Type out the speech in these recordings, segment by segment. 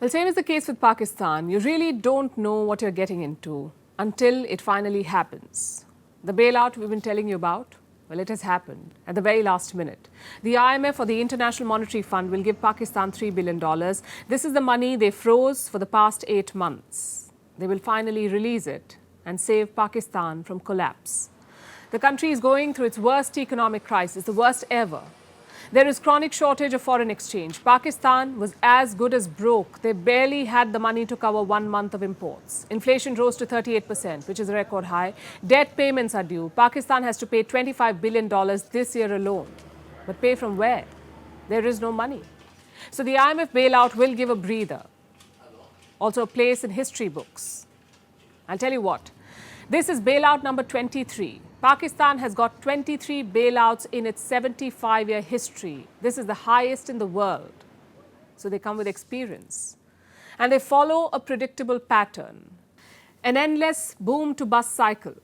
Well, same is the case with Pakistan. You really don't know what you're getting into until it finally happens. The bailout we've been telling you about, well, it has happened at the very last minute. The IMF or the International Monetary Fund will give Pakistan $3 billion. This is the money they froze for the past 8 months. They will finally release it and save Pakistan from collapse. The country is going through its worst economic crisis, the worst ever. There is chronic shortage of foreign exchange. Pakistan was as good as broke. They barely had the money to cover 1 month of imports. Inflation rose to 38%, which is a record high. Debt payments are due. Pakistan has to pay $25 billion this year alone. But pay from where? There is no money. So the IMF bailout will give a breather. Also a place in history books. I'll tell you what. This is bailout number 23. Pakistan has got 23 bailouts in its 75-year history. This is the highest in the world. So they come with experience. And they follow a predictable pattern. An endless boom to bust cycle.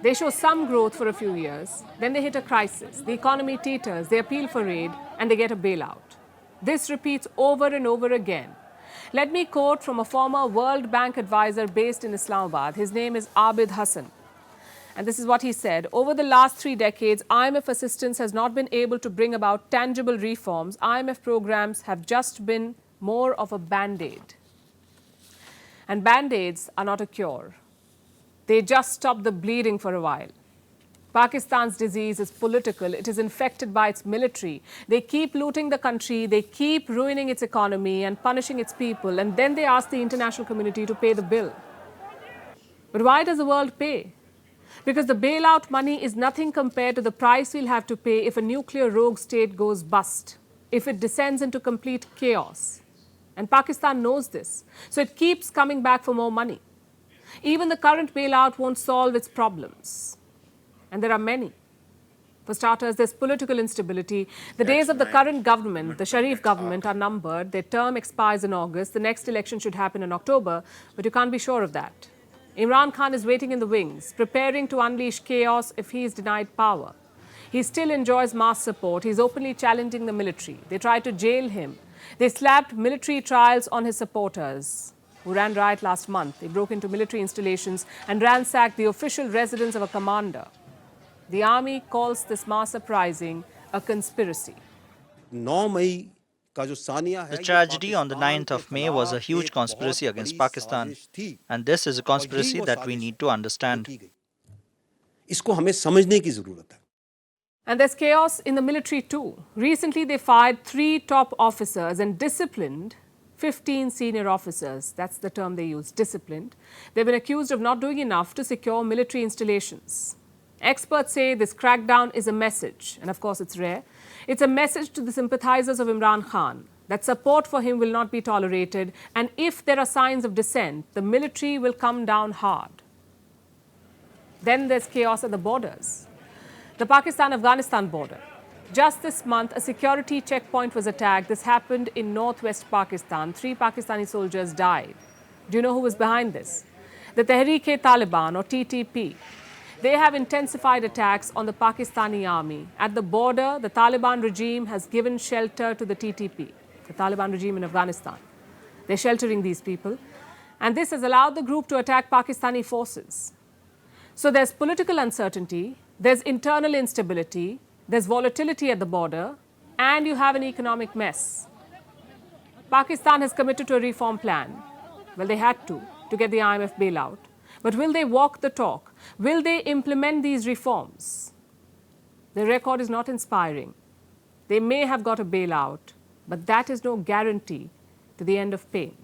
They show some growth for a few years, then they hit a crisis. The economy teeters, they appeal for aid, and they get a bailout. This repeats over and over again. Let me quote from a former World Bank advisor based in Islamabad. His name is Abid Hassan. And this is what he said. Over the last 3 decades, IMF assistance has not been able to bring about tangible reforms. IMF programs have just been more of a band-aid. And band-aids are not a cure. They just stop the bleeding for a while. Pakistan's disease is political. It is infected by its military. They keep looting the country. They keep ruining its economy and punishing its people. And then they ask the international community to pay the bill. But why does the world pay? Because the bailout money is nothing compared to the price we'll have to pay if a nuclear rogue state goes bust, if it descends into complete chaos. And Pakistan knows this. So it keeps coming back for more money. Even the current bailout won't solve its problems. And there are many. For starters, there's political instability. The days of the current government, the Sharif government, are numbered. Their term expires in August. The next election should happen in October, but you can't be sure of that. Imran Khan is waiting in the wings, preparing to unleash chaos if he is denied power. He still enjoys mass support. He's openly challenging the military. They tried to jail him. They slapped military trials on his supporters, who ran riot last month. They broke into military installations and ransacked the official residence of a commander. The army calls this mass uprising a conspiracy. The tragedy on the 9th of May was a huge conspiracy against Pakistan, and this is a conspiracy that we need to understand. And there's chaos in the military too. Recently, they fired 3 top officers and disciplined 15 senior officers. That's the term they use, disciplined. They've been accused of not doing enough to secure military installations. Experts say this crackdown is a message, and of course it's rare. It's a message to the sympathizers of Imran Khan that support for him will not be tolerated, and if there are signs of dissent, the military will come down hard. Then there's chaos at the borders. The Pakistan-Afghanistan border. Just this month, a security checkpoint was attacked. This happened in northwest Pakistan. 3 Pakistani soldiers died. Do you know who was behind this? The Tehreek-e-Taliban, or TTP. They have intensified attacks on the Pakistani army. At the border, the Taliban regime has given shelter to the TTP, the Taliban regime in Afghanistan. They're sheltering these people. And this has allowed the group to attack Pakistani forces. So there's political uncertainty, there's internal instability, there's volatility at the border, and you have an economic mess. Pakistan has committed to a reform plan. Well, they had to get the IMF bailout. But will they walk the talk? Will they implement these reforms? Their record is not inspiring. They may have got a bailout, but that is no guarantee to the end of pain.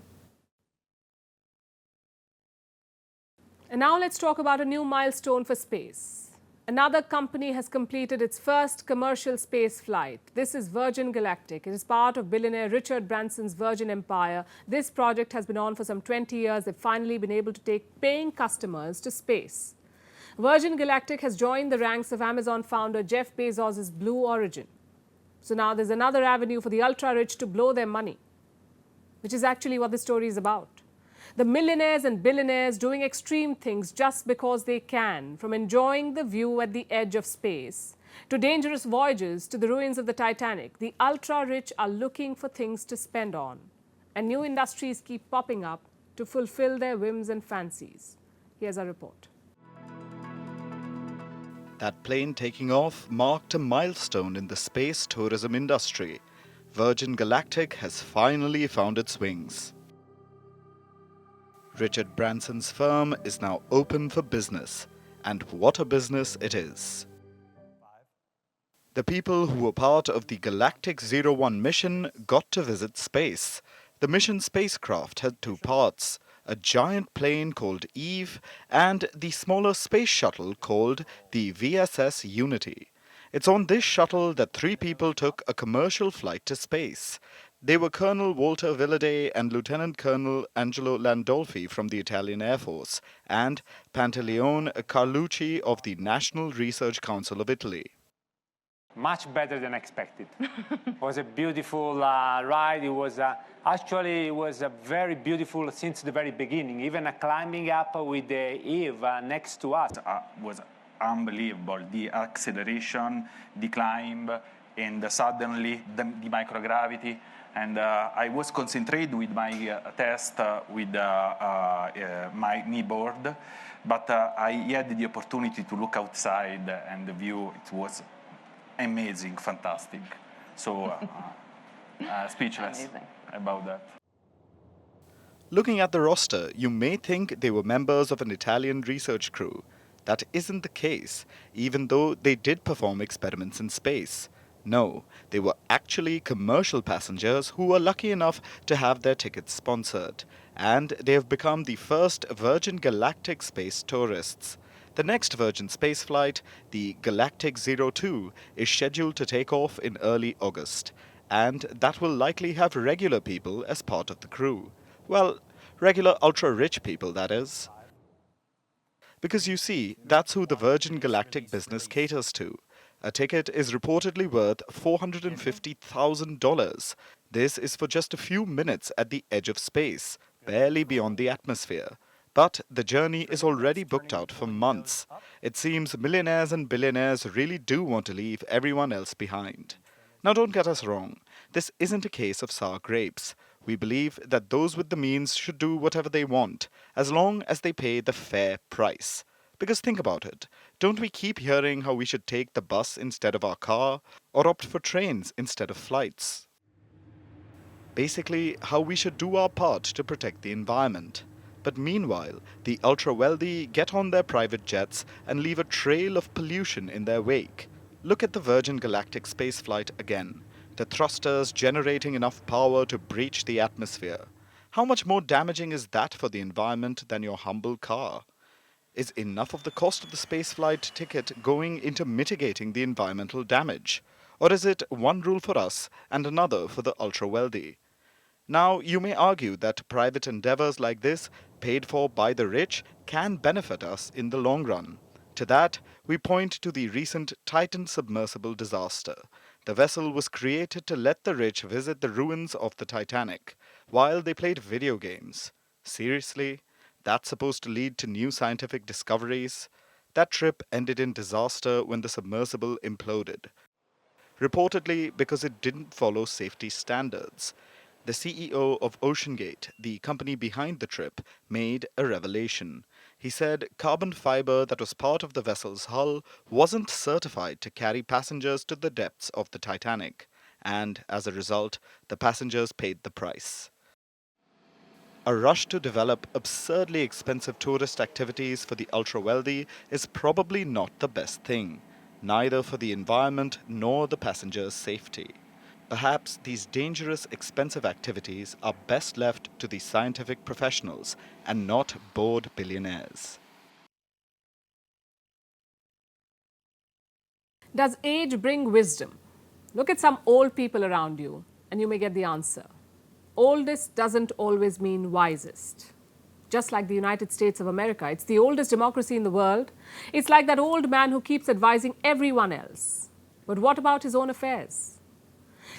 And now let's talk about a new milestone for space. Another company has completed its first commercial space flight. This is Virgin Galactic. It is part of billionaire Richard Branson's Virgin Empire. This project has been on for some 20 years. They've finally been able to take paying customers to space. Virgin Galactic has joined the ranks of Amazon founder Jeff Bezos' Blue Origin. So now there's another avenue for the ultra-rich to blow their money, which is actually what this story is about. The millionaires and billionaires doing extreme things just because they can, from enjoying the view at the edge of space to dangerous voyages to the ruins of the Titanic. The ultra-rich are looking for things to spend on. and new industries keep popping up to fulfill their whims and fancies. Here's our report. That plane taking off marked a milestone in the space tourism industry. Virgin Galactic has finally found its wings. Richard Branson's firm is now open for business. And what a business it is. The people who were part of the Galactic 01 mission got to visit space. The mission spacecraft had two parts, a giant plane called Eve and the smaller space shuttle called the VSS Unity. It's on this shuttle that three people took a commercial flight to space. They were Colonel Walter Villade and Lieutenant Colonel Angelo Landolfi from the Italian Air Force and Pantaleone Carlucci of the National Research Council of Italy. Much better than expected. It was a beautiful ride. It was actually very beautiful since the very beginning. Even climbing up with the Eve next to us was unbelievable. The acceleration, the climb, and suddenly the microgravity. And I was concentrated with my test with my knee board, but I had the opportunity to look outside and the view. It was amazing, fantastic. So speechless about that. Looking at the roster, you may think they were members of an Italian research crew. That isn't the case, even though they did perform experiments in space. No, they were actually commercial passengers who were lucky enough to have their tickets sponsored. And they have become the first Virgin Galactic space tourists. The next Virgin spaceflight, the Galactic 02, is scheduled to take off in early August. And that will likely have regular people as part of the crew. Well, regular ultra-rich people, that is. Because you see, that's who the Virgin Galactic business caters to. A ticket is reportedly worth $450,000. This is for just a few minutes at the edge of space, barely beyond the atmosphere. But the journey is already booked out for months. It seems millionaires and billionaires really do want to leave everyone else behind. Now don't get us wrong, this isn't a case of sour grapes. We believe that those with the means should do whatever they want, as long as they pay the fair price. Because think about it, don't we keep hearing how we should take the bus instead of our car, or opt for trains instead of flights? Basically, how we should do our part to protect the environment. But meanwhile, the ultra-wealthy get on their private jets and leave a trail of pollution in their wake. Look at the Virgin Galactic spaceflight again. The thrusters generating enough power to breach the atmosphere. How much more damaging is that for the environment than your humble car? Is enough of the cost of the spaceflight ticket going into mitigating the environmental damage? Or is it one rule for us and another for the ultra-wealthy? Now, you may argue that private endeavors like this, paid for by the rich, can benefit us in the long run. To that, we point to the recent Titan submersible disaster. The vessel was created to let the rich visit the ruins of the Titanic, while they played video games. Seriously? That's supposed to lead to new scientific discoveries? That trip ended in disaster when the submersible imploded. Reportedly because it didn't follow safety standards. The CEO of OceanGate, the company behind the trip, made a revelation. He said carbon fiber that was part of the vessel's hull wasn't certified to carry passengers to the depths of the Titanic, and as a result, the passengers paid the price. A rush to develop absurdly expensive tourist activities for the ultra-wealthy is probably not the best thing, neither for the environment nor the passengers' safety. Perhaps these dangerous, expensive activities are best left to the scientific professionals and not bored billionaires. Does age bring wisdom? Look at some old people around you and you may get the answer. Oldest doesn't always mean wisest. Just like the United States of America, it's the oldest democracy in the world. It's like that old man who keeps advising everyone else. But what about his own affairs?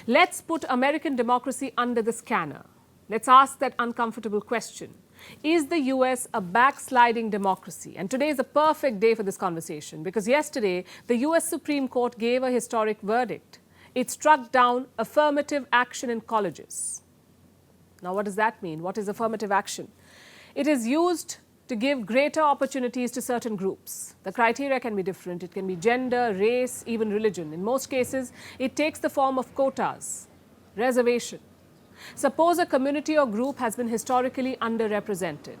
Let's put American democracy under the scanner. Let's ask that uncomfortable question. Is the US a backsliding democracy? And today is a perfect day for this conversation because yesterday the US Supreme Court gave a historic verdict. It struck down affirmative action in colleges. Now, what does that mean? What is affirmative action? It is used to give greater opportunities to certain groups. The criteria can be different. It can be gender, race, even religion. In most cases, it takes the form of quotas, reservation. Suppose a community or group has been historically underrepresented.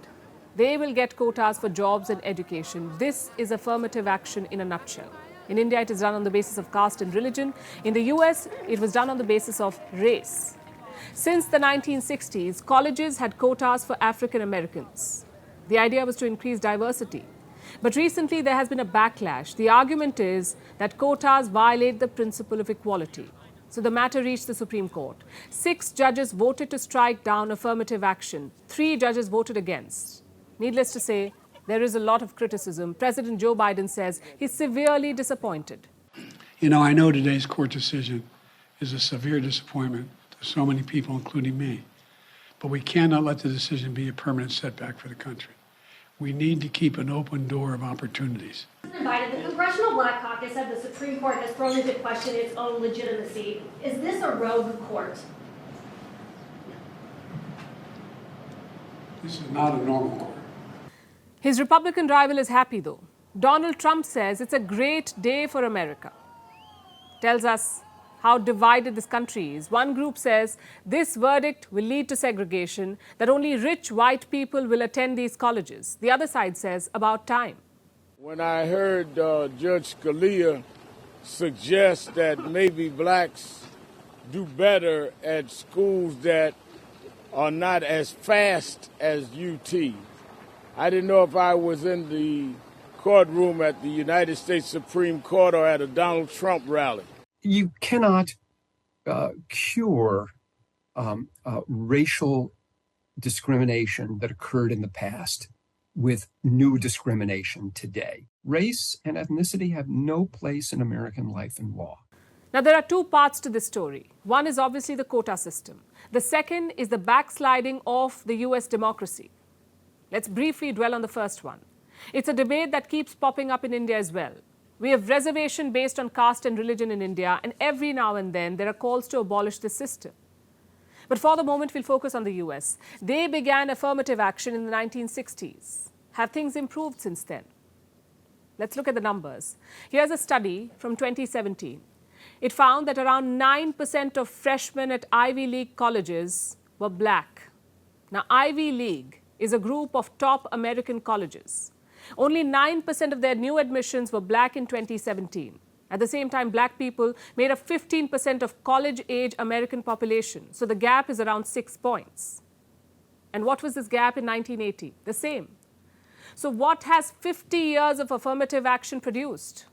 They will get quotas for jobs and education. This is affirmative action in a nutshell. In India, it is done on the basis of caste and religion. In the US, it was done on the basis of race. Since the 1960s, colleges had quotas for African Americans. The idea was to increase diversity. But recently, there has been a backlash. The argument is that quotas violate the principle of equality. So the matter reached the Supreme Court. 6 judges voted to strike down affirmative action. 3 judges voted against. Needless to say, there is a lot of criticism. President Joe Biden says he's severely disappointed. You know, I know today's court decision is a severe disappointment to so many people, including me. But we cannot let the decision be a permanent setback for the country. We need to keep an open door of opportunities. President Biden, the Congressional Black Caucus said the Supreme Court has thrown into question its own legitimacy. Is this a rogue court? This is not a normal court. His Republican rival is happy, though. Donald Trump says it's a great day for America. Tells us how divided this country is. One group says this verdict will lead to segregation, that only rich white people will attend these colleges. The other side says about time. When I heard Judge Scalia suggest that maybe blacks do better at schools that are not as fast as UT, I didn't know if I was in the courtroom at the United States Supreme Court or at a Donald Trump rally. You cannot cure racial discrimination that occurred in the past with new discrimination today. Race and ethnicity have no place in American life and law. Now, there are 2 parts to this story. One is obviously the quota system. The second is the backsliding of the US democracy. Let's briefly dwell on the first one. It's a debate that keeps popping up in India as well. We have reservation based on caste and religion in India, and every now and then there are calls to abolish this system. But for the moment, we'll focus on the US. They began affirmative action in the 1960s. Have things improved since then? Let's look at the numbers. Here's a study from 2017. It found that around 9% of freshmen at Ivy League colleges were black. Now, Ivy League is a group of top American colleges. Only 9% of their new admissions were black in 2017. At the same time, black people made up 15% of college-age American population. So the gap is around 6 points. And what was this gap in 1980? The same. So what has 50 years of affirmative action produced?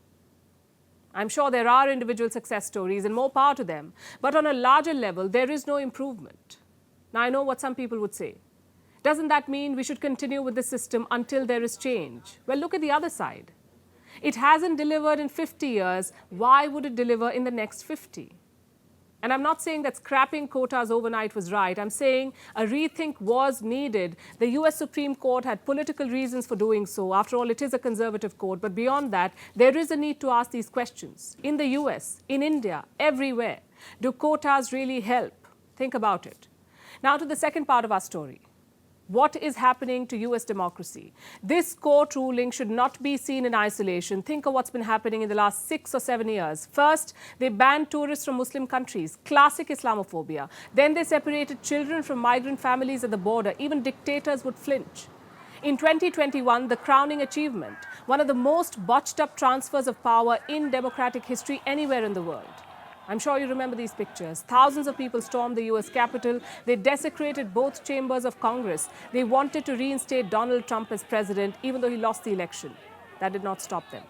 I'm sure there are individual success stories and more power to them. But on a larger level, there is no improvement. Now, I know what some people would say. Doesn't that mean we should continue with the system until there is change? Well, look at the other side. It hasn't delivered in 50 years. Why would it deliver in the next 50? And I'm not saying that scrapping quotas overnight was right. I'm saying a rethink was needed. The US Supreme Court had political reasons for doing so. After all, it is a conservative court. But beyond that, there is a need to ask these questions. In the US, in India, everywhere, do quotas really help? Think about it. Now to the second part of our story. What is happening to US democracy? This court ruling should not be seen in isolation. Think of what's been happening in the last 6 or 7 years. First, they banned tourists from Muslim countries, classic Islamophobia. Then they separated children from migrant families at the border. Even dictators would flinch. In 2021, the crowning achievement, one of the most botched up transfers of power in democratic history anywhere in the world. I'm sure you remember these pictures. Thousands of people stormed the US Capitol. They desecrated both chambers of Congress. They wanted to reinstate Donald Trump as president, even though he lost the election. That did not stop them.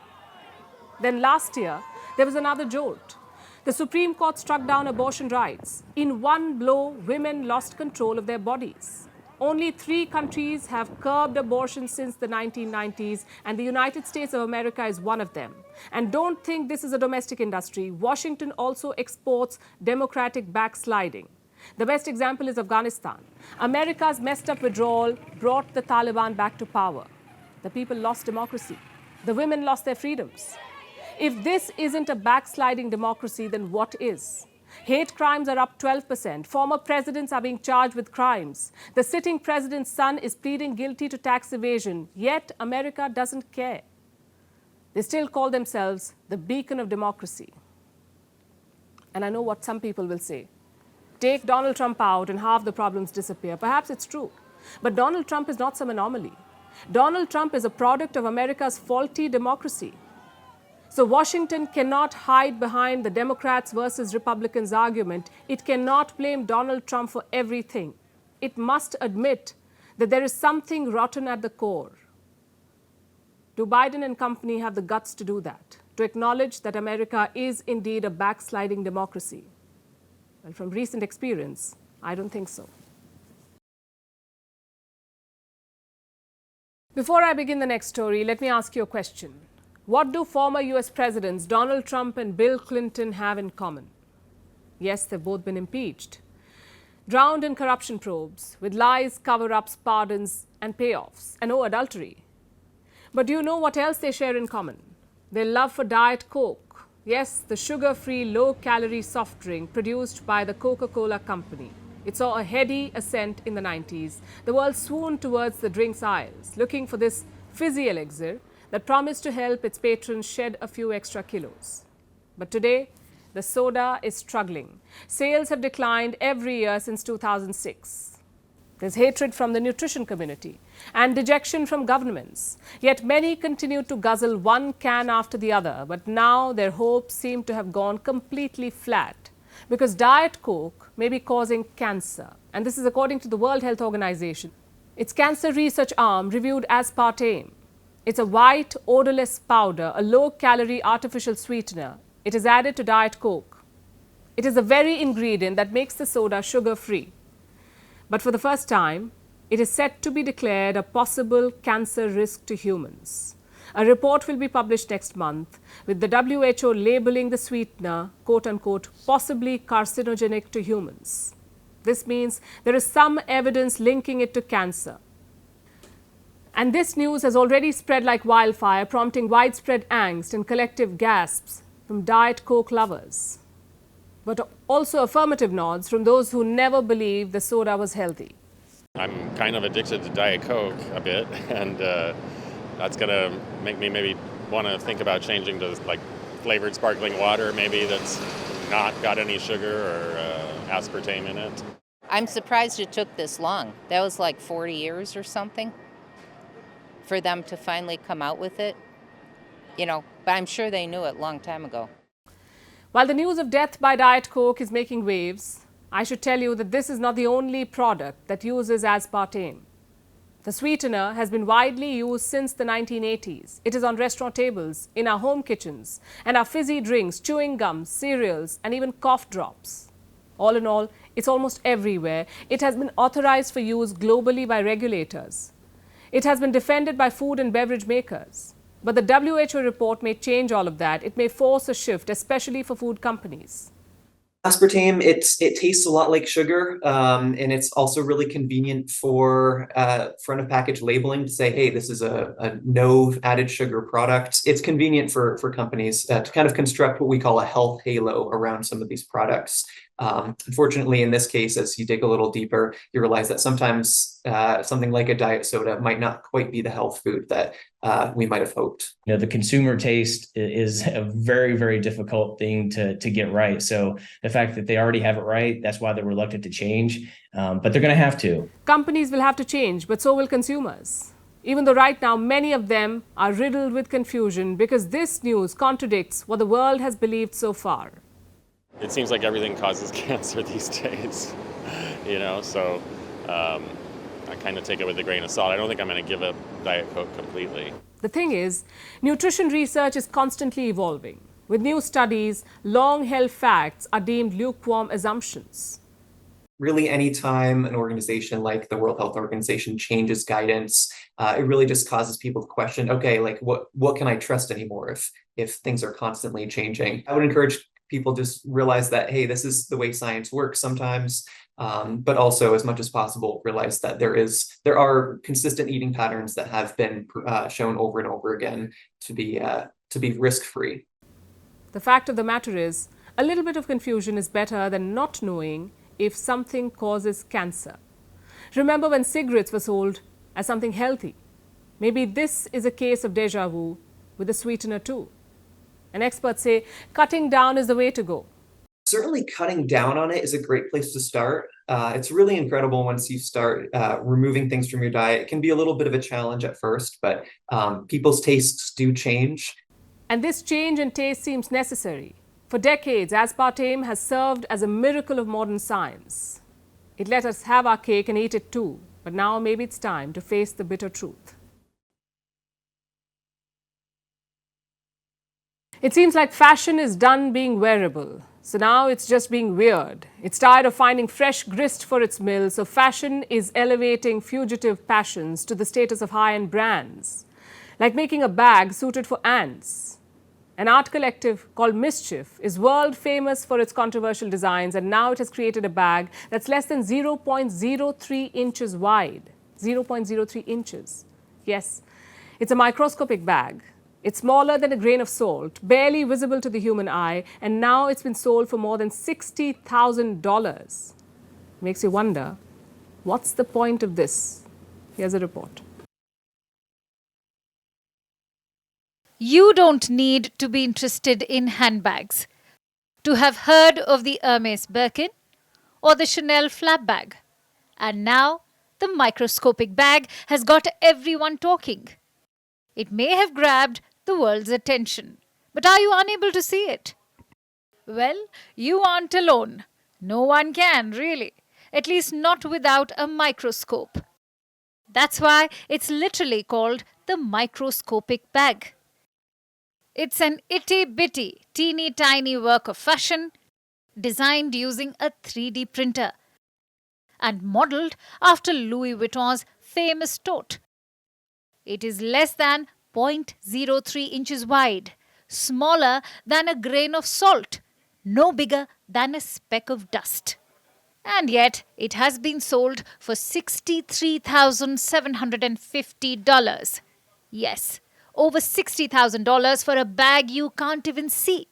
Then last year, there was another jolt. The Supreme Court struck down abortion rights. In one blow, women lost control of their bodies. Only 3 countries have curbed abortion since the 1990s, and the United States of America is one of them. And don't think this is a domestic industry. Washington also exports democratic backsliding. The best example is Afghanistan. America's messed up withdrawal brought the Taliban back to power. The people lost democracy. The women lost their freedoms. If this isn't a backsliding democracy, then what is? Hate crimes are up 12%. Former presidents are being charged with crimes. The sitting president's son is pleading guilty to tax evasion, yet America doesn't care. They still call themselves the beacon of democracy. And I know what some people will say. Take Donald Trump out and half the problems disappear. Perhaps it's true. But Donald Trump is not some anomaly. Donald Trump is a product of America's faulty democracy. So Washington cannot hide behind the Democrats versus Republicans argument. It cannot blame Donald Trump for everything. It must admit that there is something rotten at the core. Do Biden and company have the guts to do that? To acknowledge that America is indeed a backsliding democracy? Well, from recent experience, I don't think so. Before I begin the next story, let me ask you a question. What do former US presidents Donald Trump and Bill Clinton have in common? Yes, they've both been impeached, drowned in corruption probes, with lies, cover-ups, pardons, and payoffs, and adultery. But do you know what else they share in common? Their love for Diet Coke. Yes, the sugar-free, low-calorie soft drink produced by the Coca-Cola Company. It saw a heady ascent in the 90s. The world swooned towards the drink's aisles, looking for this fizzy elixir that promised to help its patrons shed a few extra kilos. But today, the soda is struggling. Sales have declined every year since 2006. There's hatred from the nutrition community and dejection from governments. Yet many continue to guzzle one can after the other, but now their hopes seem to have gone completely flat because Diet Coke may be causing cancer. And this is according to the World Health Organization. Its cancer research arm reviewed aspartame. It's a white, odorless powder, a low-calorie artificial sweetener. It is added to Diet Coke. It is the very ingredient that makes the soda sugar-free. But for the first time, it is set to be declared a possible cancer risk to humans. A report will be published next month, with the WHO labeling the sweetener, quote-unquote, possibly carcinogenic to humans. This means there is some evidence linking it to cancer. And this news has already spread like wildfire, prompting widespread angst and collective gasps from Diet Coke lovers, but also affirmative nods from those who never believed the soda was healthy. I'm kind of addicted to Diet Coke a bit, and that's going to make me maybe want to think about changing to like flavored sparkling water, maybe that's not got any sugar or aspartame in it. I'm surprised it took this long. That was like 40 years or something for them to finally come out with it, but I'm sure they knew it a long time ago. While the news of death by Diet Coke is making waves, I should tell you that this is not the only product that uses aspartame. The sweetener has been widely used since the 1980s. It is on restaurant tables, in our home kitchens, and our fizzy drinks, chewing gums, cereals, and even cough drops. All in all, it's almost everywhere. It has been authorized for use globally by regulators. It has been defended by food and beverage makers. But the WHO report may change all of that. It may force a shift, especially for food companies. Aspartame, it tastes a lot like sugar, and it's also really convenient for front of package labeling to say, hey, this is a no added sugar product. It's convenient for companies to kind of construct what we call a health halo around some of these products. Unfortunately, in this case, as you dig a little deeper, you realize that sometimes something like a diet soda might not quite be the health food that we might have hoped. The consumer taste is a very, very difficult thing to get right. So the fact that they already have it right, that's why they're reluctant to change. But they're going to have to. Companies will have to change, but so will consumers. Even though right now many of them are riddled with confusion because this news contradicts what the world has believed so far. It seems like everything causes cancer these days, so I kind of take it with a grain of salt. I don't think I'm going to give up Diet Coke completely. The thing is, nutrition research is constantly evolving. With new studies, long-held facts are deemed lukewarm assumptions. Really, anytime an organization like the World Health Organization changes guidance, it really just causes people to question, okay, like what can I trust anymore if things are constantly changing? I would encourage people just realize that, hey, this is the way science works sometimes, but also as much as possible, realize that there are consistent eating patterns that have been shown over and over again to be risk-free. The fact of the matter is, A little bit of confusion is better than not knowing if something causes cancer. Remember when cigarettes were sold as something healthy? Maybe this is a case of déjà vu with a sweetener too. And experts say cutting down is the way to go. Certainly cutting down on it is a great place to start. It's really incredible once you start removing things from your diet. It can be a little bit of a challenge at first, but people's tastes do change. And this change in taste seems necessary. For decades, aspartame has served as a miracle of modern science. It let us have our cake and eat it too. But now maybe it's time to face the bitter truth. It seems like fashion is done being wearable. So now it's just being weird. It's tired of finding fresh grist for its mill, so fashion is elevating fugitive passions to the status of high-end brands. Like making a bag suited for ants. An art collective called Mischief is world famous for its controversial designs, and now it has created a bag that's less than 0.03 inches wide. 0.03 inches. Yes, it's a microscopic bag. It's smaller than a grain of salt, barely visible to the human eye, and now it's been sold for more than $60,000. Makes you wonder, what's the point of this? Here's a report. You don't need to be interested in handbags to have heard of the Hermes Birkin or the Chanel flap bag. And now, the microscopic bag has got everyone talking. It may have grabbed the world's attention, but are you unable to see it? Well, you aren't alone. No one can, really. At least not without a microscope. That's why it's literally called the microscopic bag. It's an itty-bitty, teeny-tiny work of fashion designed using a 3D printer and modelled after Louis Vuitton's famous tote. It is less than 0.03 inches wide, smaller than a grain of salt, no bigger than a speck of dust. And yet, it has been sold for $63,750. Yes, over $60,000 for a bag you can't even see.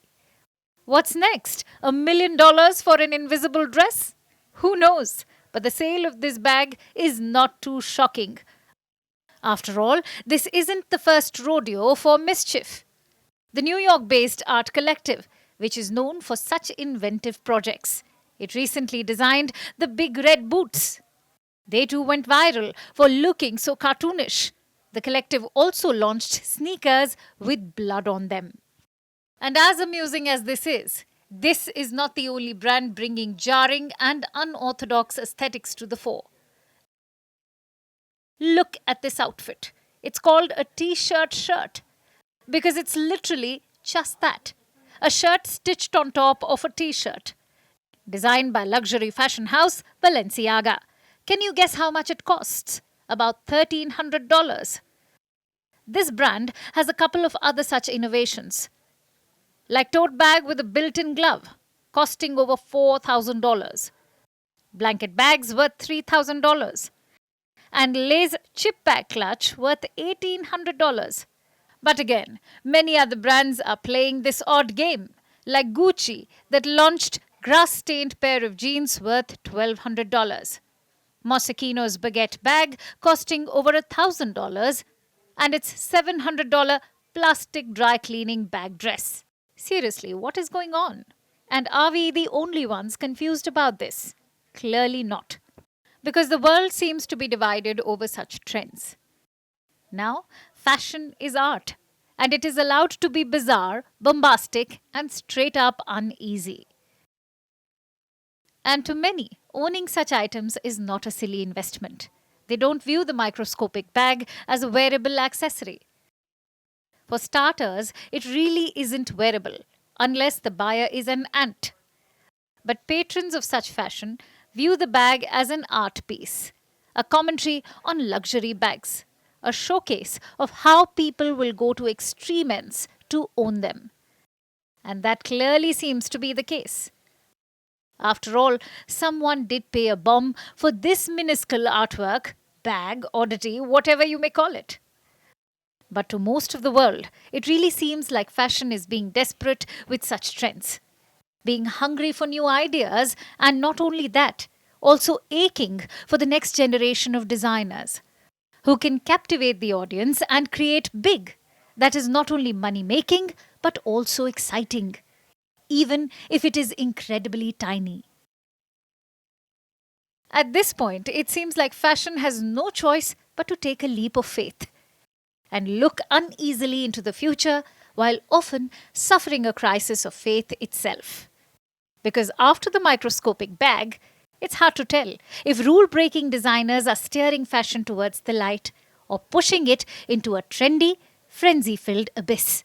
What's next? $1 million for an invisible dress? Who knows? But the sale of this bag is not too shocking. After all, this isn't the first rodeo for Mischief. The New York-based art collective, which is known for such inventive projects. It recently designed the big red boots. They too went viral for looking so cartoonish. The collective also launched sneakers with blood on them. And as amusing as this is not the only brand bringing jarring and unorthodox aesthetics to the fore. Look at this outfit. It's called a t-shirt shirt because it's literally just that. A shirt stitched on top of a t-shirt. Designed by luxury fashion house Balenciaga. Can you guess how much it costs? About $1,300. This brand has a couple of other such innovations. Like tote bag with a built-in glove, costing over $4,000. Blanket bags worth $3,000. And Lay's chip bag clutch worth $1,800. But again, many other brands are playing this odd game, like Gucci that launched grass-stained pair of jeans worth $1,200. Moschino's baguette bag costing over $1,000, and its $700 plastic dry cleaning bag dress. Seriously, what is going on? And are we the only ones confused about this? Clearly not. Because the world seems to be divided over such trends. Now, fashion is art, and it is allowed to be bizarre, bombastic, and straight up uneasy. And to many, owning such items is not a silly investment. They don't view the microscopic bag as a wearable accessory. For starters, it really isn't wearable, unless the buyer is an ant. But patrons of such fashion view the bag as an art piece, a commentary on luxury bags, a showcase of how people will go to extreme ends to own them. And that clearly seems to be the case. After all, someone did pay a bomb for this minuscule artwork, bag, oddity, whatever you may call it. But to most of the world, it really seems like fashion is being desperate with such trends. being hungry for new ideas, and not only that, also aching for the next generation of designers who can captivate the audience and create big. That is not only money-making, but also exciting, even if it is incredibly tiny. At this point, it seems like fashion has no choice but to take a leap of faith and look uneasily into the future while often suffering a crisis of faith itself. Because after the microscopic bag, it's hard to tell if rule-breaking designers are steering fashion towards the light or pushing it into a trendy, frenzy-filled abyss.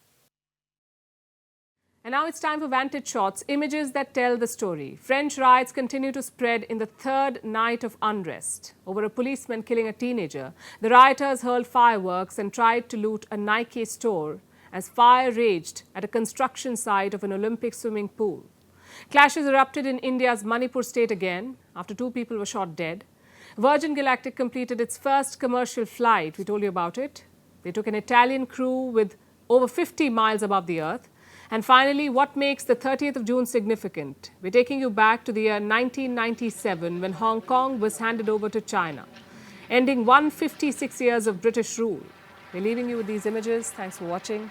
And now it's time for Vantage Shots, images that tell the story. French riots continue to spread in the third night of unrest. Over a policeman killing a teenager, the rioters hurled fireworks and tried to loot a Nike store as fire raged at a construction site of an Olympic swimming pool. Clashes erupted in India's Manipur state again after 2 people were shot dead. Virgin Galactic completed its first commercial flight. We told you about it. They took an Italian crew with over 50 miles above the Earth. And finally, what makes the 30th of June significant? We're taking you back to the year 1997 when Hong Kong was handed over to China, ending 156 years of British rule. We're leaving you with these images. Thanks for watching.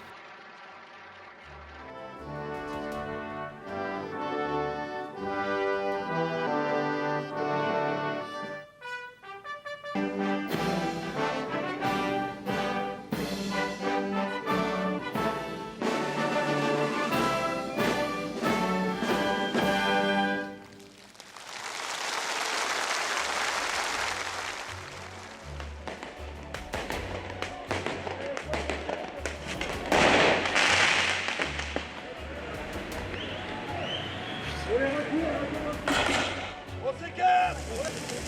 On s'écarte!